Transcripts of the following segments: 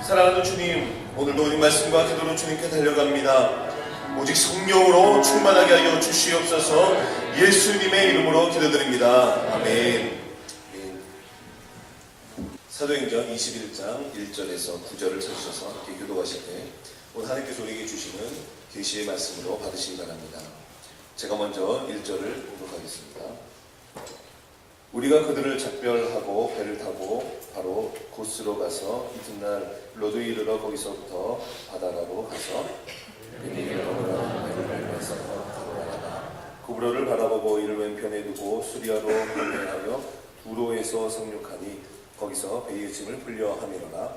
사랑하는 주님, 오늘도 이 말씀과 기도로 주님께 달려갑니다. 오직 성령으로 충만하게 하여 주시옵소서. 예수님의 이름으로 기도드립니다. 아멘. 사도행전 21장 1절에서 9절을 찾으셔서 함께 교도하실 때 오늘 하나님께서 우리에게 주시는 계시의 말씀으로 받으시기 바랍니다. 제가 먼저 1절을 공독하겠습니다. 우리가 그들을 작별하고 배를 타고 바로 고스로 가서 이튿날 로드에 이르러 거기서부터 바다라로 가서 구브로를 바라보고 이를 왼편에 두고 수리아로 항해하여 두로에서 상륙하니 거기서 배의 짐을 풀려 함이로라.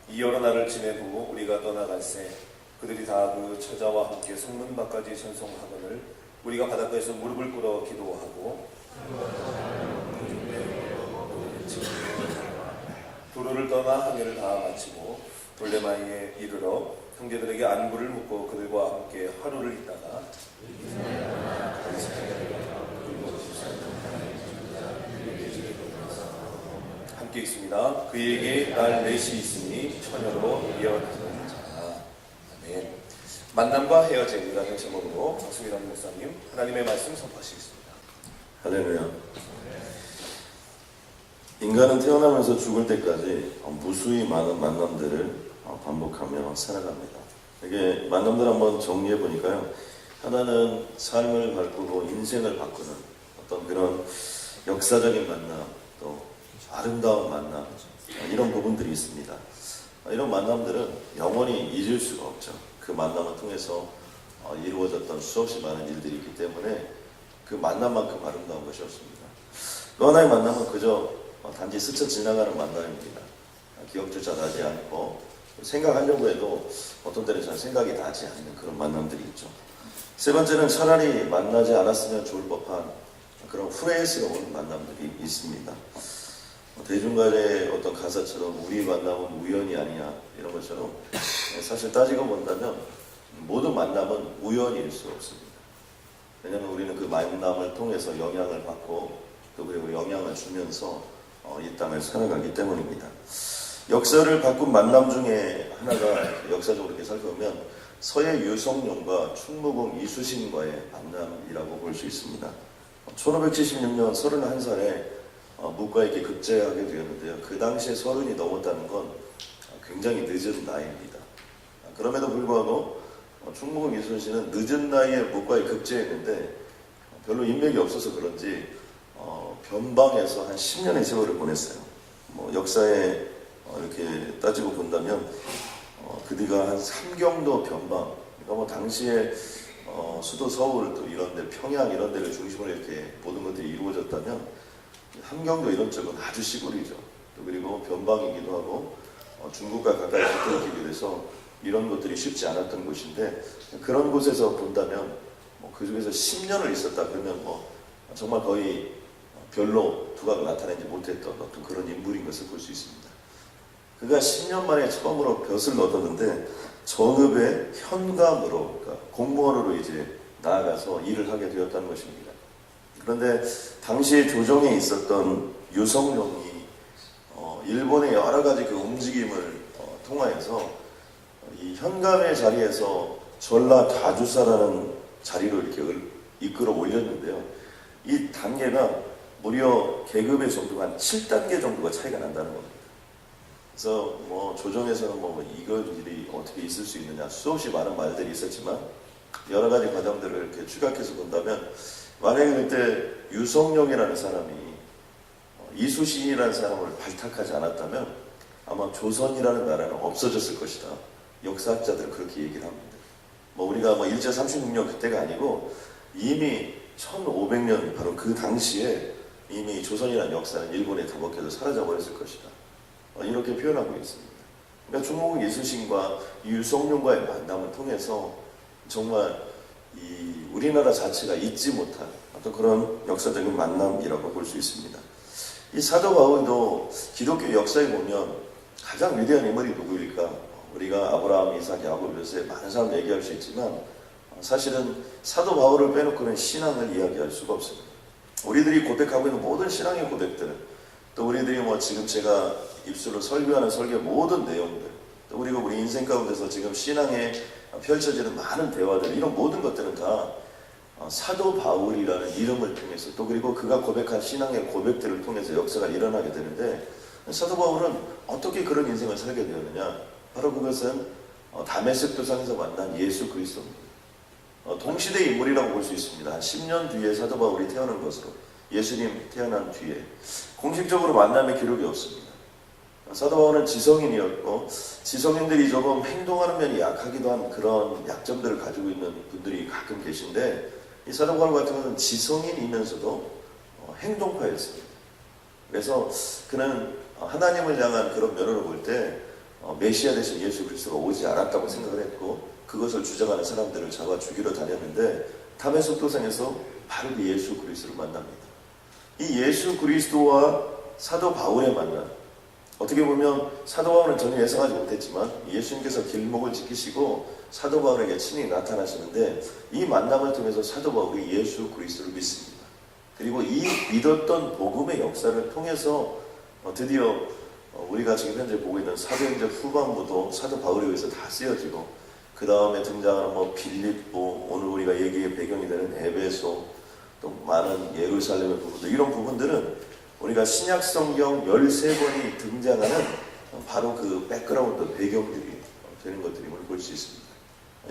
이 여러 날을 지내고 우리가 떠나갈새 그들이 다 그 처자와 함께 성문 밖까지 전송하거늘 우리가 바닷가에서 무릎을 꿇어 기도하고 두로를 떠나 항해를 다 마치고 돌레마이에 이르러 형제들에게 안부를 묻고 그들과 함께 하루를 있다가 함께 있습니다. 그에게 딸 넷이 있으니 처녀로 예언하는 자라. 아멘. 만남과 헤어짐이라는 제목으로 박수미란 목사님 하나님의 말씀 선포하시겠습니다. 할렐루야. 인간은 태어나면서 죽을 때까지 무수히 많은 만남들을 반복하며 살아갑니다. 이게 만남들 한번 정리해 보니까요, 하나는 삶을 바꾸고 인생을 바꾸는 어떤 그런 역사적인 만남, 또 아름다운 만남, 이런 부분들이 있습니다. 이런 만남들은 영원히 잊을 수가 없죠. 그 만남을 통해서 이루어졌던 수없이 많은 일들이 있기 때문에 그 만남만큼 아름다운 것이 없습니다. 또 하나의 만남은 그저 단지 스쳐 지나가는 만남입니다. 기억조차 나지 않고 생각하려고 해도 어떤 때는 잘 생각이 나지 않는 그런 만남들이 있죠. 세 번째는 차라리 만나지 않았으면 좋을 법한 그런 후회스러운 만남들이 있습니다. 대중가의 어떤 가사처럼 우리 만남은 우연이 아니냐 이런 것처럼 사실 따지고 본다면 모든 만남은 우연일 수 없습니다. 왜냐하면 우리는 그 만남을 통해서 영향을 받고 또 그리고 영향을 주면서 이 땅을 살아가기 때문입니다. 역사를 바꾼 만남 중에 하나가 역사적으로 이렇게 살펴보면 서해 유성룡과 충무공 이수신과의 만남이라고 볼 수 있습니다. 1576년 31살에 무과에게 급제하게 되었는데요. 그 당시에 30이 넘었다는 건 굉장히 늦은 나이입니다. 그럼에도 불구하고 충무공 이순신은 늦은 나이에 무과에 급제했는데 별로 인맥이 없어서 그런지 변방에서 한 10년의 세월을 보냈어요. 역사에 이렇게 따지고 본다면 그뒤가 한 삼경도 변방, 그러니까 당시에 수도 서울 또 이런데 평양 이런 데를 중심으로 이렇게 모든 것들이 이루어졌다면 함경도 이런 쪽은 아주 시골이죠. 또 그리고 변방이기도 하고 중국과 가까이 붙어있기도 해서 이런 것들이 쉽지 않았던 곳인데 그런 곳에서 본다면 그 중에서 10년을 있었다 그러면 정말 거의 별로 두각을 나타내지 못했던 어떤 그런 인물인 것을 볼 수 있습니다. 그가 10년 만에 처음으로 벼슬을 얻었는데 전읍의 현감으로, 그러니까 공무원으로 이제 나아가서 일을 하게 되었다는 것입니다. 그런데 당시에 조정에 있었던 유성룡이 일본의 여러 가지 그 움직임을 통하여서 이 현감의 자리에서 전라 다주사라는 자리로 이렇게 이끌어 올렸는데요. 이 단계가 무려 계급의 정도가 한 7단계 정도가 차이가 난다는 겁니다. 그래서 조정에서는 이런 일이 어떻게 있을 수 있느냐 수없이 많은 말들이 있었지만 여러 가지 과정들을 이렇게 추각해서 본다면 만약에 그때 유성룡이라는 사람이 이수신이라는 사람을 발탁하지 않았다면 아마 조선이라는 나라는 없어졌을 것이다. 역사학자들은 그렇게 얘기를 합니다. 우리가 일제 36년 그때가 아니고 이미 1500년 바로 그 당시에 이미 조선이라는 역사는 일본에 다 먹혀서 사라져버렸을 것이다. 이렇게 표현하고 있습니다. 그러니까 충무공 이수신과 유성룡과의 만남을 통해서 정말 이 우리나라 자체가 잊지 못한 어떤 그런 역사적인 만남이라고 볼 수 있습니다. 이 사도 바울도 기독교 역사에 보면 가장 위대한 인물이 누구일까? 우리가 아브라함, 이삭, 야곱, 요셉 많은 사람 얘기할 수 있지만 사실은 사도 바울을 빼놓고는 신앙을 이야기할 수가 없습니다. 우리들이 고백하고 있는 모든 신앙의 고백들은, 또 우리들이 지금 제가 입술로 설교하는 설교의 모든 내용들, 또 그리고 우리 인생 가운데서 지금 신앙에 펼쳐지는 많은 대화들, 이런 모든 것들은 다 사도 바울이라는 이름을 통해서, 또 그리고 그가 고백한 신앙의 고백들을 통해서 역사가 일어나게 되는데, 사도 바울은 어떻게 그런 인생을 살게 되었느냐? 바로 그것은 다메섹 도상에서 만난 예수 그리스도입니다. 동시대 인물이라고 볼 수 있습니다. 한 10년 뒤에 사도 바울이 태어난 것으로, 예수님 태어난 뒤에 공식적으로 만남의 기록이 없습니다. 사도 바울은 지성인이었고, 지성인들이 조금 행동하는 면이 약하기도 한 그런 약점들을 가지고 있는 분들이 가끔 계신데, 이 사도 바울 같은 경우는 지성인이면서도 행동파였습니다. 그래서 그는 하나님을 향한 그런 면으로 볼 때 메시아 되신 예수 그리스도가 오지 않았다고 생각을 했고, 그것을 주장하는 사람들을 잡아 죽이러 다녔는데, 다메섹 도상에서 바로 그 예수 그리스도를 만납니다. 이 예수 그리스도와 사도 바울의 만남, 어떻게 보면 사도 바울은 전혀 예상하지 못했지만 예수님께서 길목을 지키시고 사도 바울에게 친히 나타나시는데, 이 만남을 통해서 사도 바울이 예수 그리스도를 믿습니다. 그리고 이 믿었던 복음의 역사를 통해서 드디어 우리가 지금 현재 보고 있는 사도행전 후반부도 사도 바울에 의해서 다 쓰여지고, 그 다음에 등장하는 빌립보, 오늘 우리가 얘기의 배경이 되는 에베소, 또 많은 예루살렘의 부분들, 이런 부분들은 우리가 신약 성경 13권이 등장하는 바로 그 백그라운드 배경들이 되는 것들이 우리 볼 수 있습니다.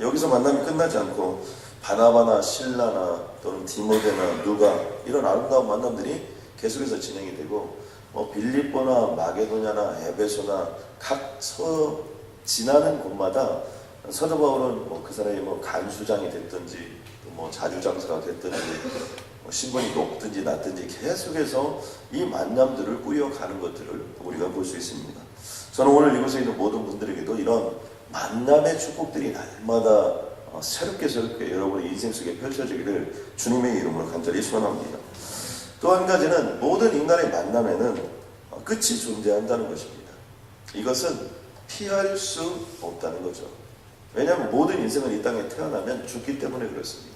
여기서 만남이 끝나지 않고 바나바나 실라나 또는 디모데나 누가, 이런 아름다운 만남들이 계속해서 진행이 되고, 빌립보나 마게도냐나 에베소나 각 지나는 곳마다 사도 바울은 그 사람이 간수장이 됐든지 자주장사가 됐든지 신분이 높든지 낮든지 계속해서 이 만남들을 꾸려가는 것들을 우리가 볼 수 있습니다. 저는 오늘 이곳에 있는 모든 분들에게도 이런 만남의 축복들이 날마다 새롭게 여러분의 인생 속에 펼쳐지기를 주님의 이름으로 간절히 소원합니다. 또 한 가지는 모든 인간의 만남에는 끝이 존재한다는 것입니다. 이것은 피할 수 없다는 거죠. 왜냐하면 모든 인생은 이 땅에 태어나면 죽기 때문에 그렇습니다.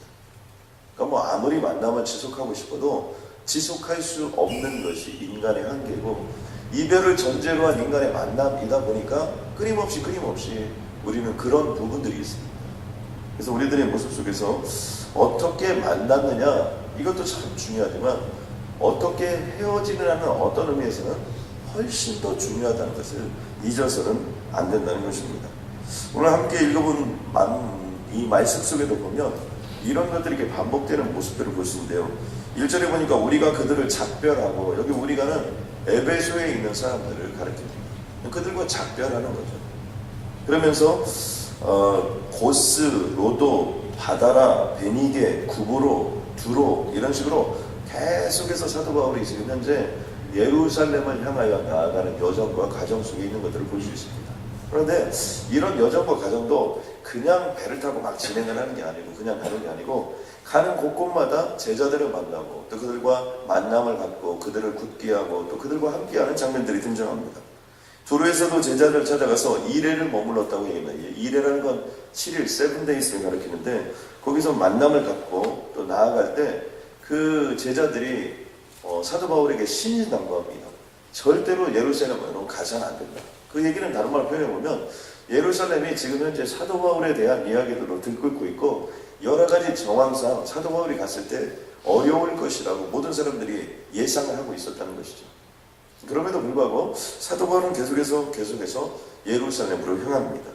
그러니까 아무리 만남을 지속하고 싶어도 지속할 수 없는 것이 인간의 한계고, 이별을 전제로 한 인간의 만남이다 보니까 끊임없이 우리는 그런 부분들이 있습니다. 그래서 우리들의 모습 속에서 어떻게 만났느냐, 이것도 참 중요하지만 어떻게 헤어지느냐는 어떤 의미에서는 훨씬 더 중요하다는 것을 잊어서는 안 된다는 것입니다. 오늘 함께 읽어본 이 말씀 속에도 보면 이런 것들이 이렇게 반복되는 모습들을 볼 수 있는데요. 1절에 보니까 우리가 그들을 작별하고, 여기 우리가는 에베소에 있는 사람들을 가리킵니다. 그들과 작별하는 거죠. 그러면서 고스, 로도, 바다라, 베니게, 구브로, 두로, 이런 식으로 계속해서 사도 바울이 지금 현재 예루살렘을 향하여 나아가는 여정과 과정 속에 있는 것들을 볼 수 있습니다. 그런데 이런 여정과 과정도 그냥 배를 타고 막 진행을 하는 게 아니고, 그냥 가는 게 아니고, 가는 곳곳마다 제자들을 만나고, 또 그들과 만남을 갖고 그들을 굳게 하고, 또 그들과 함께하는 장면들이 등장합니다. 두로에서도 제자들을 찾아가서 2일을 머물렀다고 얘기합니다. 2일이라는 건 7일, 7days를 가리키는데, 거기서 만남을 갖고 또 나아갈 때 그 제자들이 사도 바울에게 신신당부합니다. 절대로 예루살렘으로 가서는 안 된다. 그 얘기는 다른 말로 표현해보면, 예루살렘이 지금 현재 사도 바울에 대한 이야기들로 들끓고 있고, 여러 가지 정황상 사도 바울이 갔을 때 어려울 것이라고 모든 사람들이 예상을 하고 있었다는 것이죠. 그럼에도 불구하고 사도 바울은 계속해서 예루살렘으로 향합니다.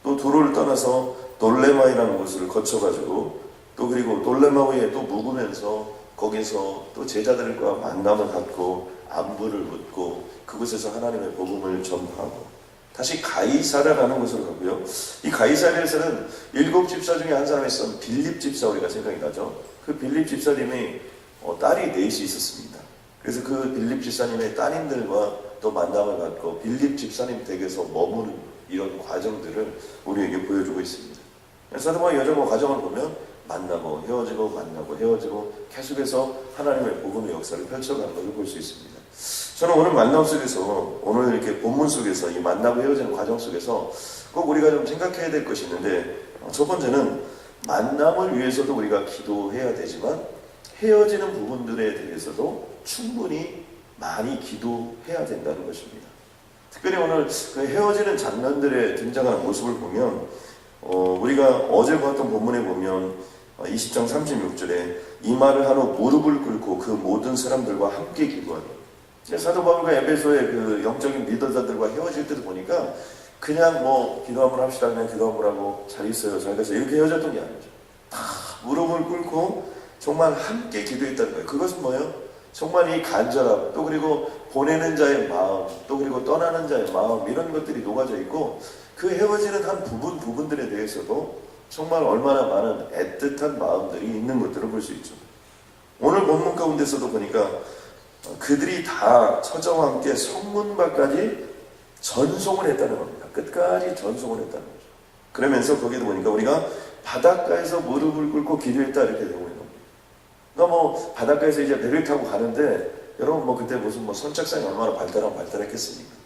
또 두로를 떠나서 돌레마이라는 곳을 거쳐가지고, 또 그리고 돌레마위에 또 묵으면서 거기서 또 제자들과 만남을 갖고 안부를 묻고, 그곳에서 하나님의 복음을 전파하고, 다시 가이사랴라는 곳으로 가고요. 이 가이사랴에서는 7 집사 중에 한 사람이 있었던 빌립 집사, 우리가 생각이 나죠. 그 빌립 집사님이 딸이 4이 있었습니다. 그래서 그 빌립 집사님의 따님들과 또 만남을 갖고 빌립 집사님 댁에서 머무는 이런 과정들을 우리에게 보여주고 있습니다. 사도 바울의 여정과 과정을 보면 만나고 헤어지고 만나고 헤어지고 계속해서 하나님의 복음의 역사를 펼쳐가는 것을 볼 수 있습니다. 저는 오늘 만남 속에서, 오늘 이렇게 본문 속에서 이 만나고 헤어지는 과정 속에서 꼭 우리가 좀 생각해야 될 것이 있는데, 첫 번째는 만남을 위해서도 우리가 기도해야 되지만 헤어지는 부분들에 대해서도 충분히 많이 기도해야 된다는 것입니다. 특별히 오늘 그 헤어지는 장면들에 등장하는 모습을 보면 우리가 어제 봤던 본문에 보면 20장 36절에 이 말을 한 후 무릎을 꿇고 그 모든 사람들과 함께 기도하니, 사도 바울과 에베소의 그 영적인 리더자들과 헤어질 때도 보니까 그냥 뭐 기도 한번 합시다, 그냥 기도 한번 하고 잘 있어요, 잘 가세요 이렇게 헤어졌던 게 아니죠. 다 무릎을 꿇고 정말 함께 기도했다는 거예요. 그것은 뭐예요? 정말 이 간절함, 또 그리고 보내는 자의 마음, 또 그리고 떠나는 자의 마음, 이런 것들이 녹아져 있고, 그 헤어지는 한 부분들에 대해서도 정말 얼마나 많은 애틋한 마음들이 있는 것들을 볼 수 있죠. 오늘 본문 가운데서도 보니까 그들이 다 처자와 함께 성문밖까지 전송을 했다는 겁니다. 끝까지 전송을 했다는 거죠. 그러면서 거기도 보니까 우리가 바닷가에서 무릎을 ቁ고 기도했다 이렇게 되고 있는 겁니다. 그러니까 뭐 바닷가에서 이제 배를 타고 가는데 여러분 뭐 그때 무슨 뭐 선착장이 얼마나 발달했겠습니까?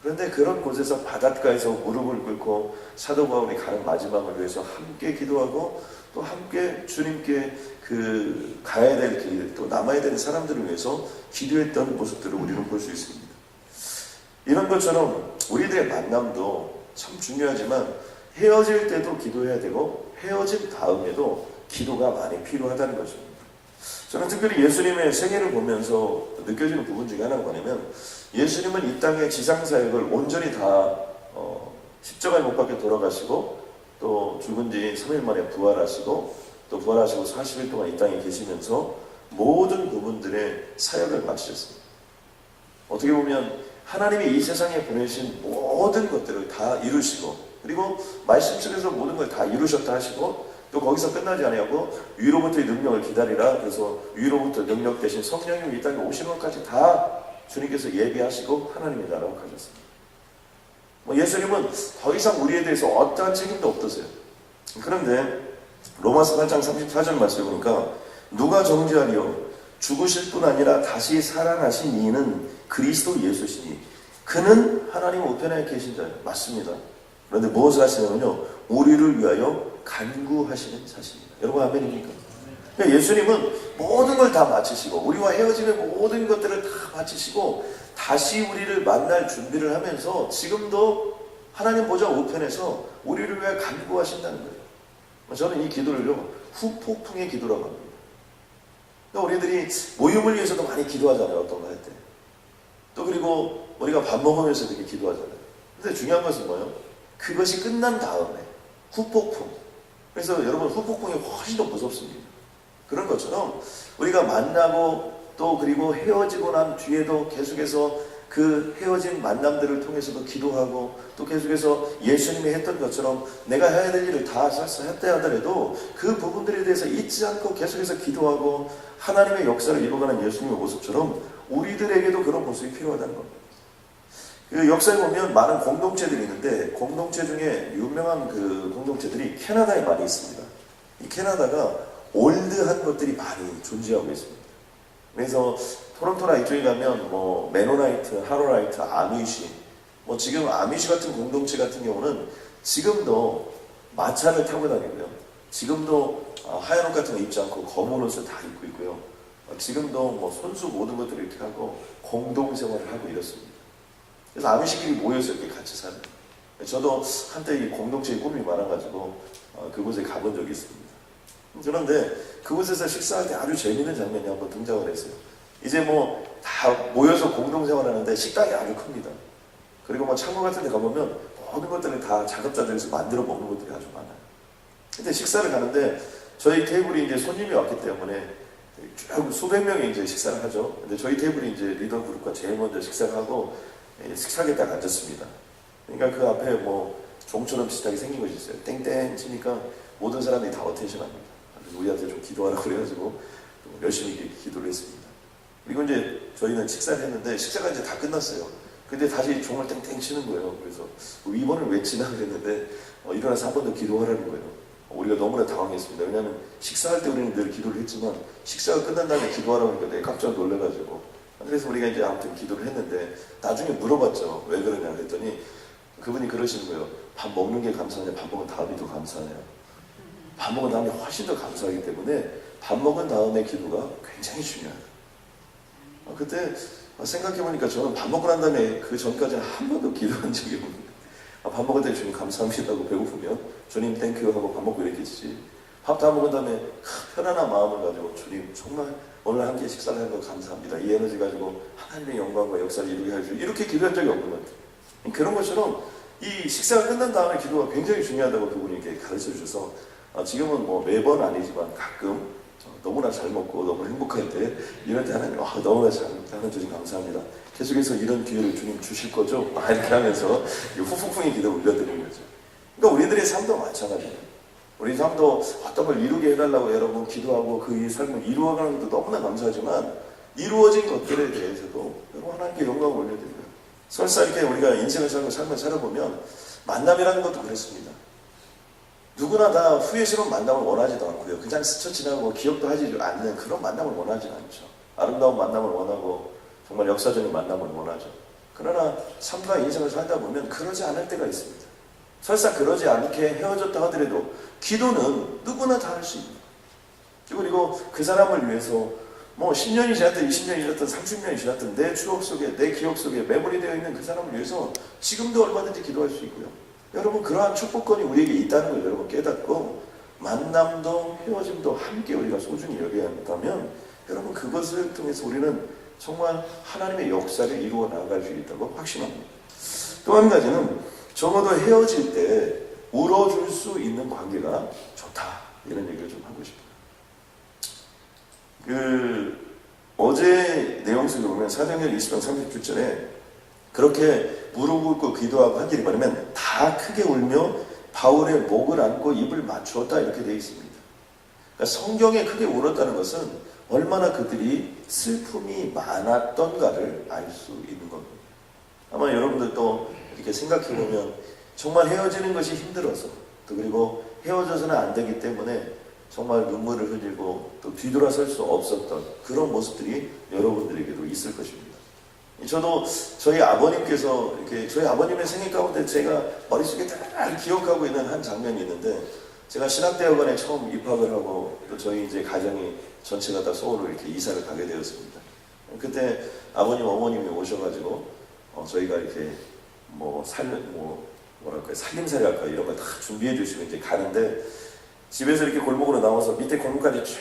그런데 그런 곳에서 바닷가에서 무릎을 꿇고 사도 바울이 가는 마지막을 위해서 함께 기도하고 또 함께 주님께 그 가야 될 길, 또 남아야 되는 사람들을 위해서 기도했던 모습들을 우리는 볼 수 있습니다. 이런 것처럼 우리들의 만남도 참 중요하지만 헤어질 때도 기도해야 되고 헤어진 다음에도 기도가 많이 필요하다는 것입니다. 저는 특별히 예수님의 생애를 보면서 느껴지는 부분 중에 하나가 뭐냐면, 예수님은 이 땅의 지상사역을 온전히 다 십자가에 못 박혀 돌아가시고 또 죽은 지 3일 만에 부활하시고 또 부활하시고 40일 동안 이 땅에 계시면서 모든 부분들의 사역을 마치셨습니다. 어떻게 보면 하나님이 이 세상에 보내신 모든 것들을 다 이루시고, 그리고 말씀 속에서 모든 걸 다 이루셨다 하시고, 또 거기서 끝나지 아니하고 위로부터의 능력을 기다리라, 그래서 위로부터 능력 대신 성령님이 이 땅에 오시는 것까지 다 주님께서 예비하시고 하나님의 나라로 가셨습니다. 예수님은 더 이상 우리에 대해서 어떠한 책임도 없으세요. 그런데 로마서 8장 34절 말씀을 보니까 누가 정죄하리요? 죽으실 뿐 아니라 다시 살아나신 이는 그리스도 예수시니 그는 하나님 우편에 계신 자예요. 맞습니다. 그런데 무엇을 하시냐면요, 우리를 위하여 간구하시는 자십니다. 여러분 아멘입니까? 그러니까 예수님은 모든 걸 다 마치시고 우리와 헤어지는 모든 것들을 다 마치시고 다시 우리를 만날 준비를 하면서 지금도 하나님 보좌 우편에서 우리를 위해 간구하신다는 거예요. 저는 이 기도를요, 후폭풍의 기도라고 합니다. 그러니까 우리들이 모임을 위해서도 많이 기도하잖아요. 어떤 거 할 때. 또 그리고 우리가 밥 먹으면서 이렇게 기도하잖아요. 근데 중요한 것은 뭐예요? 그것이 끝난 다음에 후폭풍. 그래서 여러분, 후폭풍이 훨씬 더 무섭습니다. 그런 것처럼 우리가 만나고 또 그리고 헤어지고 난 뒤에도 계속해서 그 헤어진 만남들을 통해서도 기도하고, 또 계속해서 예수님이 했던 것처럼 내가 해야 될 일을 다 했다 하더라도 그 부분들에 대해서 잊지 않고 계속해서 기도하고 하나님의 역사를 이루어가는 예수님의 모습처럼 우리들에게도 그런 모습이 필요하다는 겁니다. 그 역사에 보면 많은 공동체들이 있는데, 공동체 중에 유명한 그 공동체들이 캐나다에 많이 있습니다. 이 캐나다가 올드한 것들이 많이 존재하고 있습니다. 그래서 토론토나 이쪽에 가면 뭐 메노나이트, 하로라이트, 아미시, 뭐 지금 아미시 같은 공동체 같은 경우는 지금도 마차를 타고 다니고요. 지금도 하얀 옷 같은 거 입지 않고 검은 옷을 다 입고 있고요. 지금도 뭐 손수 모든 것들을 이렇게 하고 공동생활을 하고 이렇습니다. 그래서 아미시끼리 모여서 이렇게 같이 사는. 저도 한때 이 공동체의 꿈이 많아가지고 그곳에 가본 적이 있습니다. 그런데 그곳에서 식사할 때 아주 재미있는 장면이 한번 등장을 했어요. 이제 뭐 다 모여서 공동생활 하는데 식당이 아주 큽니다. 그리고 뭐 창고 같은 데 가보면 모든 것들을 다 작업자들에서 만들어 먹는 것들이 아주 많아요. 근데 식사를 가는데 저희 테이블이 이제 손님이 왔기 때문에 쭉 수백 명이 이제 식사를 하죠. 근데 저희 테이블이 이제 리더 그룹과 제일 먼저 식사를 하고 식탁에 딱 앉았습니다. 그러니까 그 앞에 뭐 종처럼 비슷하게 생긴 것이 있어요. 땡땡 치니까 모든 사람들이 다 어텐션합니다. 우리한테 좀 기도하라고 그래가지고 열심히 기도를 했습니다. 그리고 이제 저희는 식사를 했는데 식사가 이제 다 끝났어요. 근데 다시 종을 땡땡 치는 거예요. 그래서 이번을 왜 치나 그랬는데 일어나서 한 번 더 기도하라는 거예요. 우리가 너무나 당황했습니다. 왜냐하면 식사할 때 우리는 늘 기도를 했지만 식사가 끝난 다음에 기도하라고 하니까 내가 깜짝 놀래가지고, 그래서 우리가 이제 아무튼 기도를 했는데 나중에 물어봤죠. 왜 그러냐 그랬더니 그분이 그러시는 거예요. 밥 먹는 게 감사하냐, 밥 먹은 다음이 더 감사하냐. 밥 먹은 다음에 훨씬 더 감사하기 때문에 밥 먹은 다음에 기도가 굉장히 중요하다. 그때 생각해보니까 저는 밥 먹고 난 다음에 그 전까지는 한 번도 기도한 적이 없는데 밥 먹을 때 주님 감사합니다 하고 배고프면 주님 땡큐 하고 밥 먹고 이랬겠지. 밥 다 먹은 다음에 편안한 마음을 가지고 주님 정말 오늘 함께 식사를 한 거 감사합니다. 이 에너지 가지고 하나님의 영광과 역사를 이루게 해주시고 이렇게 기도한 적이 없는 것 같아요. 그런 것처럼 이 식사가 끝난 다음에 기도가 굉장히 중요하다고 그분이 이렇게 가르쳐 주셔서 지금은 뭐 매번 아니지만 가끔 너무나 잘 먹고 너무 행복할 때 이럴 때 하나님 너무나 잘 하는 주님 감사합니다. 계속해서 이런 기회를 주님 주실 거죠? 이렇게 하면서 후풍풍이 기도 올려드리는 거죠. 그러니까 우리들의 삶도 마찬가지예요. 우리 삶도 어떤 걸 이루게 해달라고 여러분 기도하고 그 삶을 이루어가는 것도 너무나 감사하지만 이루어진 것들에 대해서도 여러분 하나님께 영광을 올려드리고요. 설사 이렇게 우리가 인생을 살고 삶을 살아보면 만남이라는 것도 그렇습니다. 누구나 다 후회스러운 만남을 원하지도 않고요. 그냥 스쳐 지나고 기억도 하지 않는 그런 만남을 원하지 않죠. 아름다운 만남을 원하고 정말 역사적인 만남을 원하죠. 그러나 삶과 인생을 살다 보면 그러지 않을 때가 있습니다. 설사 그러지 않게 헤어졌다 하더라도 기도는 누구나 다 할 수 있는 거예요. 그리고 그 사람을 위해서 뭐 10년이 지났든 20년이 지났든 30년이 지났든 내 추억 속에 내 기억 속에 메모리되어 있는 그 사람을 위해서 지금도 얼마든지 기도할 수 있고요. 여러분 그러한 축복권이 우리에게 있다는 걸 여러분 깨닫고 만남도 헤어짐도 함께 우리가 소중히 여겨야 한다면 여러분 그것을 통해서 우리는 정말 하나님의 역사를 이루어 나갈 수 있다고 확신합니다. 또 한 가지는 적어도 헤어질 때 울어줄 수 있는 관계가 좋다 이런 얘기를 좀 하고 싶어요. 어제 내용 속에 보면 사도행전 20장 37절에 그렇게 무릎 꿇고 기도하고 한 일이 뭐냐면 다 크게 울며 바울의 목을 안고 입을 맞추었다 이렇게 되어 있습니다. 그러니까 성경에 크게 울었다는 것은 얼마나 그들이 슬픔이 많았던가를 알 수 있는 겁니다. 아마 여러분들도 이렇게 생각해보면 정말 헤어지는 것이 힘들어서 또 그리고 헤어져서는 안 되기 때문에 정말 눈물을 흘리고 또 뒤돌아설 수 없었던 그런 모습들이 여러분들에게도 있을 것입니다. 저도 저희 아버님께서 이렇게 저희 아버님의 생애 가운데 제가 머릿속에 잘 기억하고 있는 한 장면이 있는데 제가 신학대학원에 처음 입학을 하고 또 저희 이제 가정이 전체가 다 서울로 이렇게 이사를 가게 되었습니다. 그때 아버님 어머님이 오셔가지고 저희가 이렇게 살림살이 할까 이런 거 다 준비해 주시고 이제 가는데 집에서 이렇게 골목으로 나와서 밑에 골목까지 쭉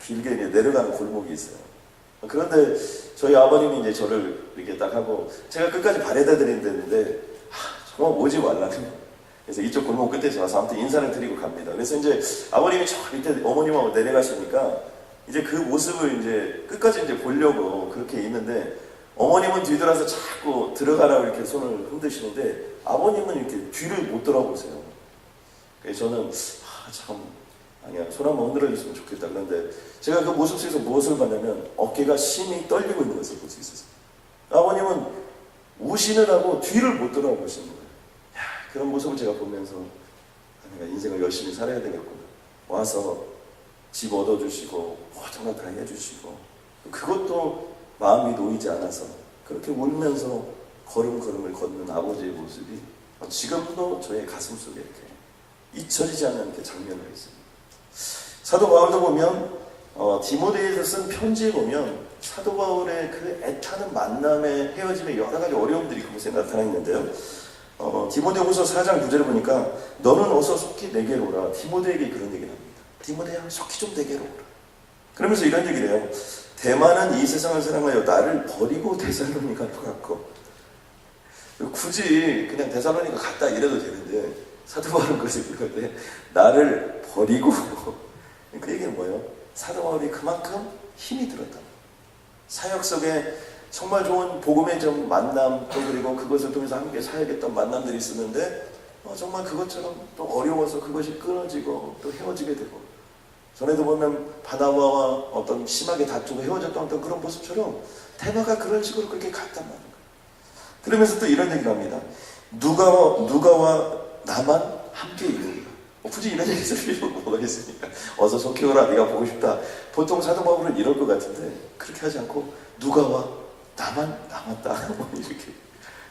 길게 내려가는 골목이 있어요. 그런데 저희 아버님이 이제 저를 이렇게 딱 하고 제가 끝까지 바래다 드린다는데 정말 오지 말라는. 그래서 이쪽 골목 끝에 와서 아무튼 인사를 드리고 갑니다. 그래서 이제 아버님이 저 밑에 어머님하고 내려가시니까 이제 그 모습을 이제 끝까지 이제 보려고 그렇게 있는데 어머님은 뒤돌아서 자꾸 들어가라고 이렇게 손을 흔드시는데 아버님은 이렇게 뒤를 못 돌아보세요. 그래서 저는 아니야 손 한번 흔들어줬으면 좋겠다. 그런데 제가 그 모습 속에서 무엇을 봤냐면 어깨가 심히 떨리고 있는 것을 볼 수 있었어요. 아버님은 우시느라고 뒤를 못 돌아보시는 거예요. 그런 모습을 제가 보면서 내가 인생을 열심히 살아야 되겠구나. 와서 집 얻어주시고 모든 걸 다 해주시고 그것도 마음이 놓이지 않아서 그렇게 울면서 걸음걸음을 걷는 아버지의 모습이 지금도 저의 가슴 속에 이렇게 잊혀지지 않는 이렇게 장면을 있습니다. 사도 바울도 보면 디모데에서 쓴 편지에 보면 사도 바울의 그 애타는 만남의 헤어짐의 여러 가지 어려움들이 그곳에 나타나 있는데요. 디모데후서 4장 9절을 보니까 너는 어서 속히 내게로 오라. 디모데에게 그런 얘기를 합니다. 디모데야 속히 좀 내게로 오라. 그러면서 이런 얘기를 해요. 대만은 이 세상을 사랑하여 나를 버리고 데살로니가로 갔고 굳이 그냥 데살로니가 갔다 이래도 되는데 사도 바울은 그것을 그럴 때 나를 버리고 그 얘기는 뭐예요? 사도 바울이 그만큼 힘이 들었다. 사역 속에 정말 좋은 복음의 좀 만남 또 그리고 그것을 통해서 함께 사야겠던 만남들이 있었는데 정말 그것처럼 또 어려워서 그것이 끊어지고 또 헤어지게 되고 전에도 보면 바나바와 어떤 심하게 다투고 헤어졌던 어떤 그런 모습처럼 대마가 그런 식으로 그렇게 갔단 말이에요. 그러면서 또 이런 얘기를 합니다. 누가와 나만 함께 이루리라. 굳이 이런 얘기 쓸 필요가 뭐가 있습니까? 어서 속히 오라. 네가 보고 싶다. 보통 사도 바울은 이럴 것 같은데 그렇게 하지 않고 누가와 나만 남았다. 이렇게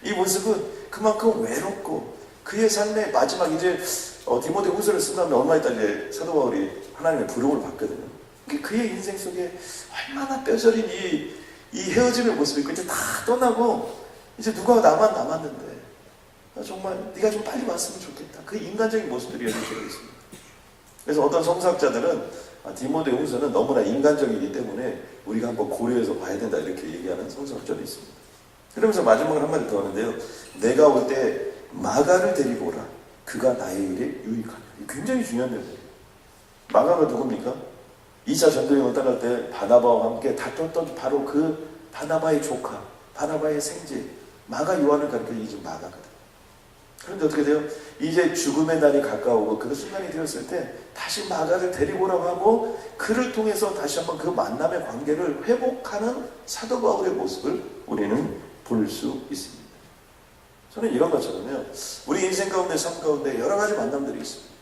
이 모습은 그만큼 외롭고 그의 삶의 마지막 이제 디모데 후서를 쓴 다음에 얼마 있다 이제 사도 바울이 하나님의 부름을 받거든요. 그의 인생 속에 얼마나 뼈저린 이 헤어짐의 모습이 있고 이제 다 떠나고 이제 누가 나만 남았는데 정말 네가 좀 빨리 왔으면 좋겠다. 그 인간적인 모습들이 여기 들어 있습니다. 그래서 어떤 성서학자들은 디모데 후서는 너무나 인간적이기 때문에 우리가 한번 고려해서 봐야 된다 이렇게 얘기하는 성서학자도 있습니다. 그러면서 마지막으로 한마디 더 하는데요. 내가 올 때 마가를 데리고 오라. 그가 나의 일에 유익하리라. 굉장히 중요한 내용이에요. 마가가 누굽니까? 2차 전도여행을 떠날 때 바나바와 함께 다퉜던 바로 그 바나바의 조카, 바나바의 생제, 마가 요한을 가리켜 이제 마가거든. 그런데 어떻게 돼요? 이제 죽음의 날이 가까우고 그 순간이 되었을 때 다시 마가를 데리고 오라고 하고 그를 통해서 다시 한번 그 만남의 관계를 회복하는 사도 바울의 모습을 우리는 볼 수 있습니다. 저는 이런 것처럼요. 우리 인생 가운데 삶 가운데 여러 가지 만남들이 있습니다.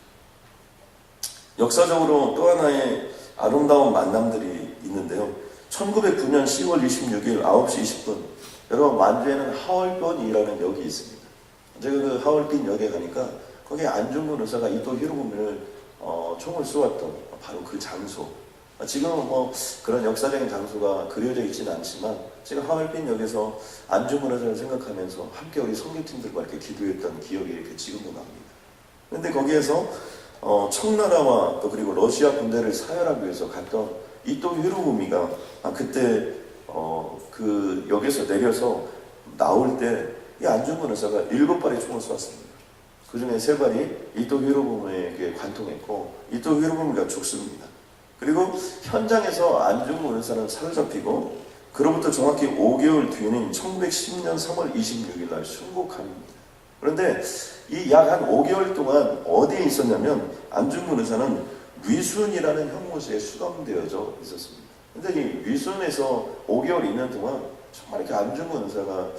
역사적으로 또 하나의 아름다운 만남들이 있는데요. 1909년 10월 26일 9시 20분 여러분 만주에는 하얼빈이라는 역이 있습니다. 제가 그 하얼빈 역에 가니까 거기에 안중근 의사가 이토 히로부미를 총을 쏘았던 바로 그 장소. 지금은 뭐 그런 역사적인 장소가 그려져 있지는 않지만 제가 하얼빈 역에서 안중근 의사를 생각하면서 함께 우리 선교팀들과 이렇게 기도했던 기억이 이렇게 지금도 납니다. 그런데 거기에서 청나라와 또 그리고 러시아 군대를 사열하기 위해서 갔던 이토 히로부미가 그때 그 역에서 내려서 나올 때 이 안중근 의사가 7발의 총을 쏘았습니다. 그 중에 3발이 이토 히로부미에게 관통했고 이토 히로부미가 죽습니다. 그리고 현장에서 안중근 의사는 사로잡히고 그로부터 정확히 5개월 뒤에는 1910년 3월 26일 날 순국합니다. 그런데 이 약 한 5개월 동안 어디에 있었냐면 안중근 의사는 위순이라는 형무소에 수감되어져 있었습니다. 근데 이 위순에서 5개월 있는 동안 정말 이렇게 안중근 의사가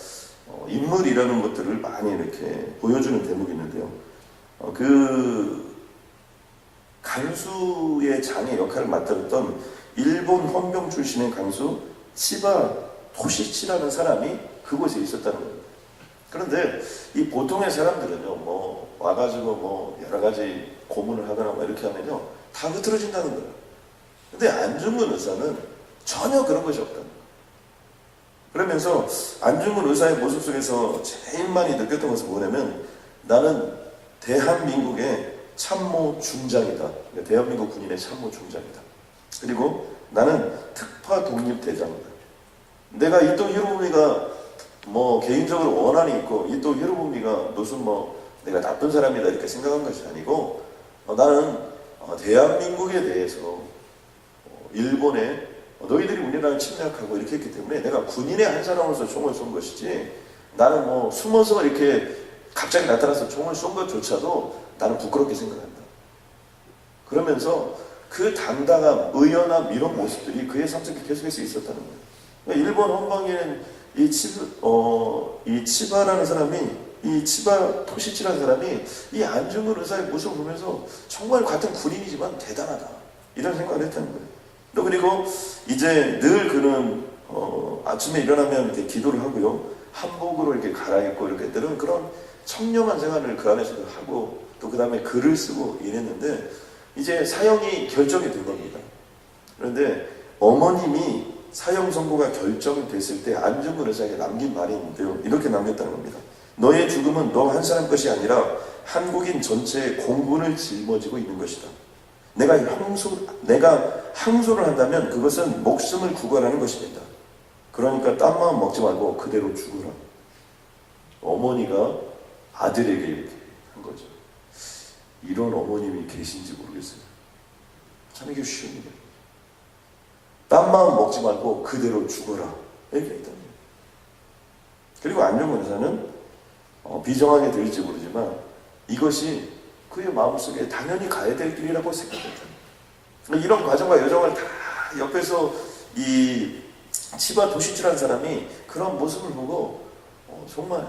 인물이라는 것들을 많이 이렇게 보여주는 대목이 있는데요. 그 간수의 장의 역할을 맡았던 일본 헌병 출신의 간수 치바 토시치라는 사람이 그곳에 있었다는 겁니다. 그런데 이 보통의 사람들은요, 뭐 와가지고 뭐 여러 가지 고문을 하거나 뭐 이렇게 하면요 다 흐트러진다는 거예요. 근데 안중근 의사는 전혀 그런 것이 없다는 거예요. 그러면서 안중근 의사의 모습 속에서 제일 많이 느꼈던 것은 뭐냐면 나는 대한민국의 참모 중장이다. 대한민국 군인의 참모 중장이다. 그리고 나는 특파 독립대장이다. 내가 이토 히로부미가 뭐 개인적으로 원한이 있고 이토 히로부미가 무슨 뭐 내가 나쁜 사람이다 이렇게 생각한 것이 아니고 나는 대한민국에 대해서 일본에 너희들이 우리나라를 침략하고 이렇게 했기 때문에 내가 군인의 한 사람으로서 총을 쏜 것이지 나는 뭐 숨어서 이렇게 갑자기 나타나서 총을 쏜 것조차도 나는 부끄럽게 생각한다. 그러면서 그 당당함, 의연함 이런 모습들이 그의 삶 속에 계속해서 있었다는 거예요. 그러니까 일본 헌방에는 이 치바라는 사람이 이 치바 토시치라는 사람이 이 안중근 의사의 모습을 보면서 정말 같은 군인이지만 대단하다 이런 생각을 했다는 거예요. 또 그리고 이제 늘 그는 아침에 일어나면 이렇게 기도를 하고요. 한복으로 이렇게 갈아입고 이렇게 들은 그런 청렴한 생활을 그 안에서도 하고 또 그 다음에 글을 쓰고 이랬는데 이제 사형이 결정이 된 겁니다. 그런데 어머님이 사형 선고가 결정이 됐을 때 안중근 의사에게 남긴 말이 있는데요. 이렇게 남겼다는 겁니다. 너의 죽음은 너 한 사람 것이 아니라 한국인 전체의 공분을 짊어지고 있는 것이다. 내가 항소를 한다면 그것은 목숨을 구걸하는 것입니다. 그러니까 딴 마음 먹지 말고 그대로 죽으라. 어머니가 아들에게 이렇게 한 거죠. 이런 어머님이 계신지 모르겠어요. 참 이게 쉬운 일이에요. 딴 마음 먹지 말고 그대로 죽어라. 이렇게 했단 말이에요. 그리고 안중근 의사는 비정하게 들릴지 모르지만 이것이 그의 마음속에 당연히 가야 될 길이라고 생각했다. 이런 과정과 여정을 다 옆에서 이 치바 도시치라는 사람이 그런 모습을 보고 정말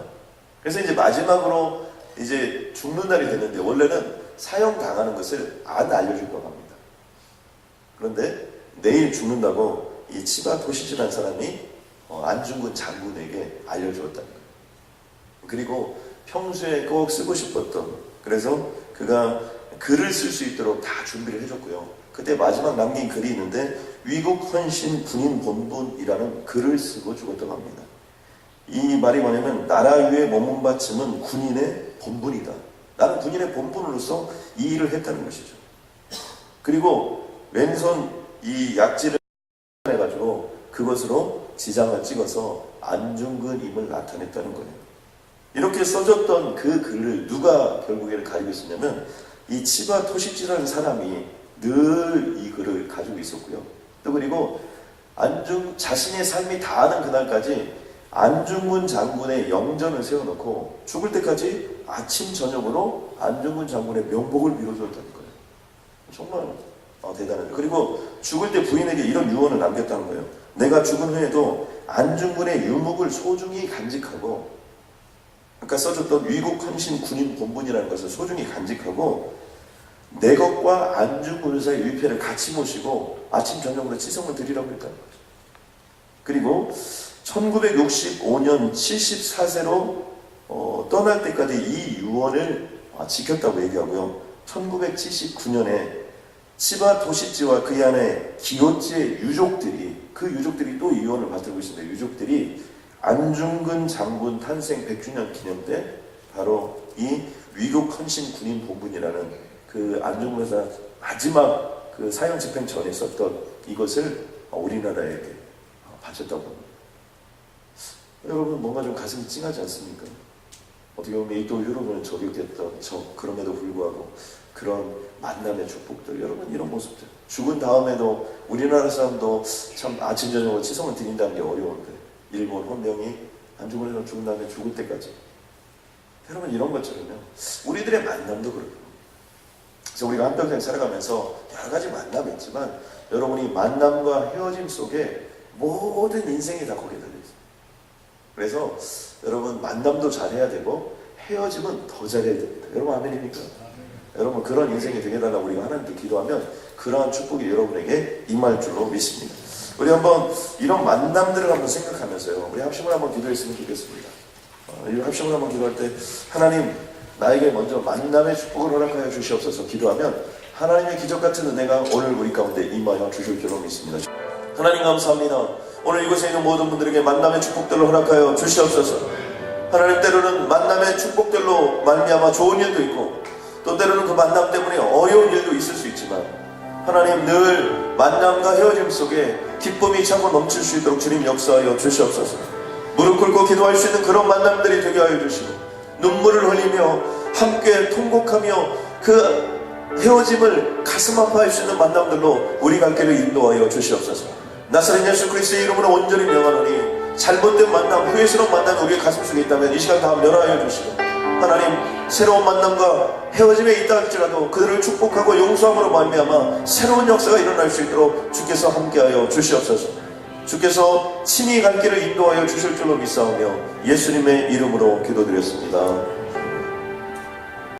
그래서 이제 마지막으로 이제 죽는 날이 됐는데 원래는 사형 당하는 것을 안 알려줄 거라고 합니다. 그런데 내일 죽는다고 이 치바 도시치라는 사람이 안중근 장군에게 알려주었다는 거예요. 그리고 평소에 꼭 쓰고 싶었던, 그래서 그가 글을 쓸 수 있도록 다 준비를 해줬고요. 그때 마지막 남긴 글이 있는데 위국 헌신 군인 본분이라는 글을 쓰고 죽었다고 합니다. 이 말이 뭐냐면 나라 위에 몸을 바침은 군인의 본분이다. 나는 군인의 본분으로서 이 일을 했다는 것이죠. 그리고 왼손 이 약지를 해가지고 그것으로 지장을 찍어서 안중근임을 나타냈다는 거예요. 이렇게 써졌던 그 글을 누가 결국에는 가지고 있었냐면 이 치바 토시치라는 사람이 늘 이 글을 가지고 있었고요. 또 그리고 자신의 삶이 다하는 그날까지 안중근 장군의 영전을 세워놓고 죽을 때까지 아침 저녁으로 안중근 장군의 명복을 빌어줬다는 거예요. 정말 대단하죠. 그리고 죽을 때 부인에게 이런 유언을 남겼다는 거예요. 내가 죽은 후에도 안중근의 유목을 소중히 간직하고, 아까 써줬던 위국 헌신 군인 본분이라는 것을 소중히 간직하고 내 것과 안중근 사의 위패를 같이 모시고 아침 저녁으로 치성을 드리라고 했다는 거죠. 그리고 1965년 74세로 떠날 때까지 이 유언을 지켰다고 얘기하고요. 1979년에 치바 토시치와 그 안에 기요치의 유족들이 또 이 유언을 받들고 있습니다. 유족들이 안중근 장군 탄생 100주년 기념 때 바로 이 위국 헌신 군인 본분이라는 그 안중근 의사 마지막 그 사형 집행 전에 썼던 이것을 우리나라에게 바쳤다고 합니다. 여러분 뭔가 좀 가슴이 찡하지 않습니까? 어떻게 보면 또 여러분은 저격됐던 그럼에도 불구하고 그런 만남의 축복들, 여러분 이런 모습들, 죽은 다음에도 우리나라 사람도 참 아침 저녁으로 치성을 드린다는 게 어려운데 일본 헌병이 안중근에서 죽은 다음에 죽을 때까지, 여러분 이런 것처럼요 우리들의 만남도 그렇고, 그래서 우리가 한평생 살아가면서 여러 가지 만남이 있지만 여러분이 만남과 헤어짐 속에 모든 인생이 다 거기에 달려있어요. 그래서 여러분 만남도 잘해야 되고 헤어짐은 더 잘해야 됩니다. 여러분 아멘입니까? 여러분 그런 인생이 되게 달라고 우리가 하나님께 기도하면 그러한 축복이 여러분에게 임할 줄로 믿습니다. 우리 한번 이런 만남들을 한번 생각하면서요, 우리 합심을 한번 기도했으면 좋겠습니다. 이 합심을 한번 기도할 때 하나님 나에게 먼저 만남의 축복을 허락하여 주시옵소서 기도하면 하나님의 기적같은 은혜가 오늘 우리 가운데 임하여 주실 줄로 믿습니다. 하나님 감사합니다. 오늘 이곳에 있는 모든 분들에게 만남의 축복들을 허락하여 주시옵소서. 하나님 때로는 만남의 축복들로 말미암아 좋은 일도 있고 또 때로는 그 만남 때문에 어려운 일도 있을 수 있지만 하나님 늘 만남과 헤어짐 속에 기쁨이 차고 넘칠 수 있도록 주님 역사하여 주시옵소서. 무릎 꿇고 기도할 수 있는 그런 만남들이 되게 하여 주시고 눈물을 흘리며 함께 통곡하며 그 헤어짐을 가슴 아파할 수 있는 만남들로 우리 갈 길을 인도하여 주시옵소서. 나사렛 예수 그리스도의 이름으로 온전히 명하노니 잘못된 만남, 후회스러운 만남이 우리의 가슴 속에 있다면 이 시간 다 멸하여 주시고 하나님 새로운 만남과 헤어짐에 있다 할지라도 그들을 축복하고 용서함으로 말미암아 새로운 역사가 일어날 수 있도록 주께서 함께하여 주시옵소서. 주께서 친히 갈 길을 인도하여 주실 줄로 믿사오며 예수님의 이름으로 기도드렸습니다.